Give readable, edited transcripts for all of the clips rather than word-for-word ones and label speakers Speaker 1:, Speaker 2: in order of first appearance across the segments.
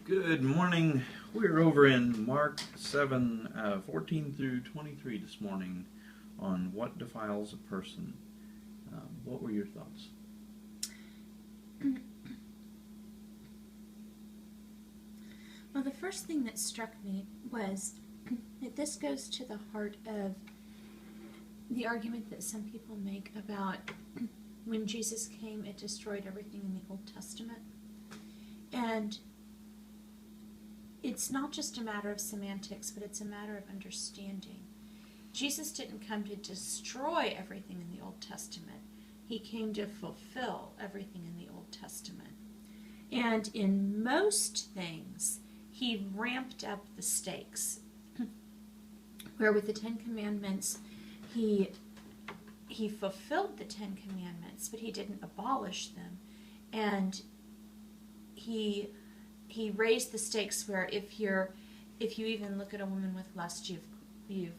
Speaker 1: Good morning. We're over in Mark 7, 14 through 23 this morning on what defiles a person. What were your thoughts?
Speaker 2: Well, the first thing that struck me was that this goes to the heart of the argument that some people make about when Jesus came, it destroyed everything in the Old Testament. And it's not just a matter of semantics, but it's a matter of understanding. Jesus didn't come to destroy everything in the Old Testament. He came to fulfill everything in the Old Testament. And in most things, he ramped up the stakes. Where with the Ten Commandments, he fulfilled the Ten Commandments, but he didn't abolish them. And he raised the stakes where if you even look at a woman with lust, you've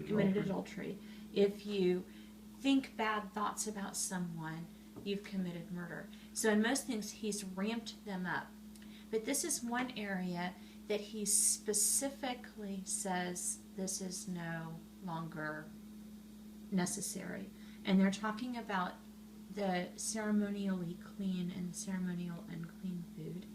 Speaker 2: committed adultery. If you think bad thoughts about someone, you've committed murder. So in most things, he's ramped them up. But this is one area that he specifically says this is no longer necessary. And they're talking about the ceremonially clean and ceremonial unclean food.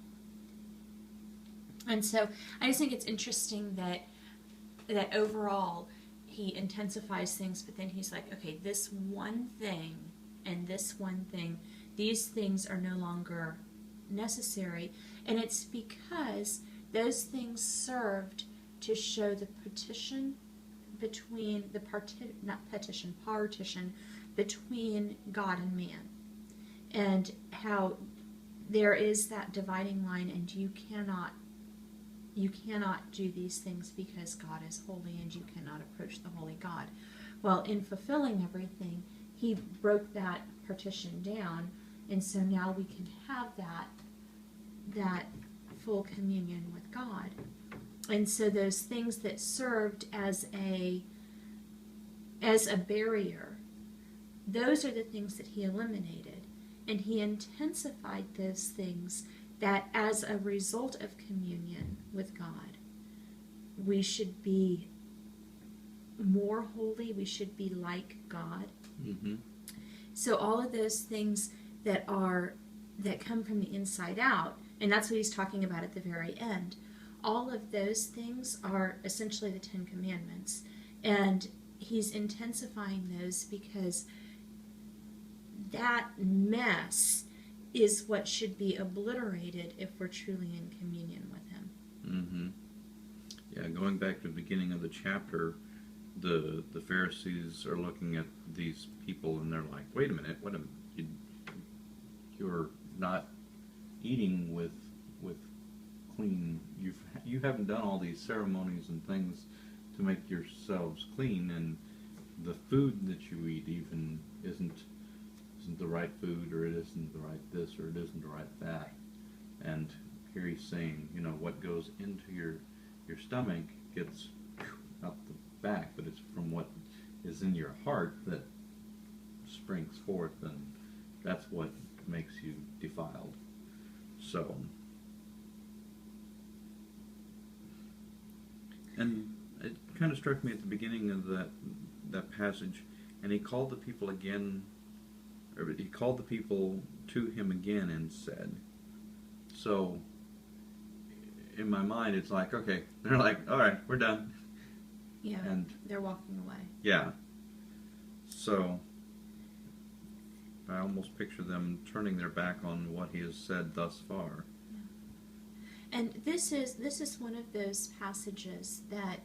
Speaker 2: And so I just think it's interesting that overall he intensifies things, but then he's like, okay, this one thing and this one thing, these things are no longer necessary. And it's because those things served to show the partition between partition between God and man, and how there is that dividing line, and you cannot do these things because God is holy and you cannot approach the holy God. Well, in fulfilling everything, he broke that partition down, and so now we can have that full communion with God. And so those things that served as a barrier, those are the things that he eliminated. And he intensified those things that as a result of communion with God, we should be more holy, we should be like God. Mm-hmm. So all of those things that come from the inside out, and that's what he's talking about at the very end, all of those things are essentially the Ten Commandments. And he's intensifying those because that mess is what should be obliterated if we're truly in communion with him.
Speaker 1: Mm-hmm. Yeah, going back to the beginning of the chapter, the Pharisees are looking at these people and they're like, wait a minute, you're not eating with clean, you haven't done all these ceremonies and things to make yourselves clean, and the food that you eat even isn't the right food, or it isn't the right this, or it isn't the right that. And here he's saying, what goes into your stomach gets out the back, but it's from what is in your heart that springs forth, and that's what makes you defiled. So, and it kind of struck me at the beginning of that passage, and he called the people to him again and said. So, in my mind, it's like, okay, they're like, all right, we're done.
Speaker 2: Yeah, and they're walking away.
Speaker 1: Yeah. So, I almost picture them turning their back on what he has said thus far.
Speaker 2: Yeah. And this is one of those passages that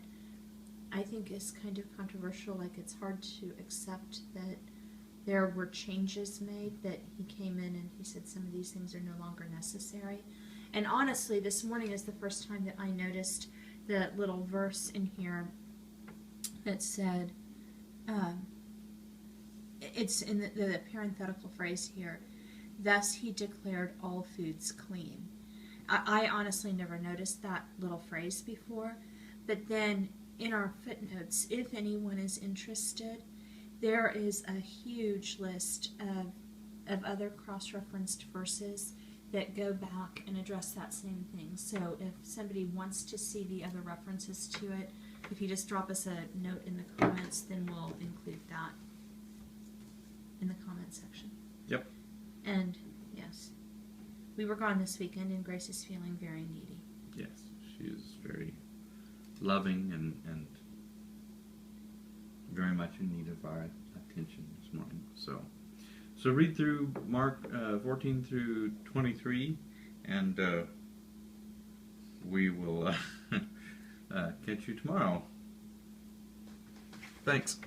Speaker 2: I think is kind of controversial. Like, it's hard to accept that there were changes made, that he came in and he said some of these things are no longer necessary. And honestly, this morning is the first time that I noticed the little verse in here that said, it's in the parenthetical phrase here, thus he declared all foods clean. I honestly never noticed that little phrase before, but then in our footnotes, if anyone is interested, there is a huge list of other cross-referenced verses that go back and address that same thing. So if somebody wants to see the other references to it, if you just drop us a note in the comments, then we'll include that in the comment section.
Speaker 1: Yep.
Speaker 2: And yes, we were gone this weekend, and Grace is feeling very needy.
Speaker 1: Yes, she is very loving and very much in need of our attention this morning. So read through Mark 14 through 23, and we will catch you tomorrow. Thanks.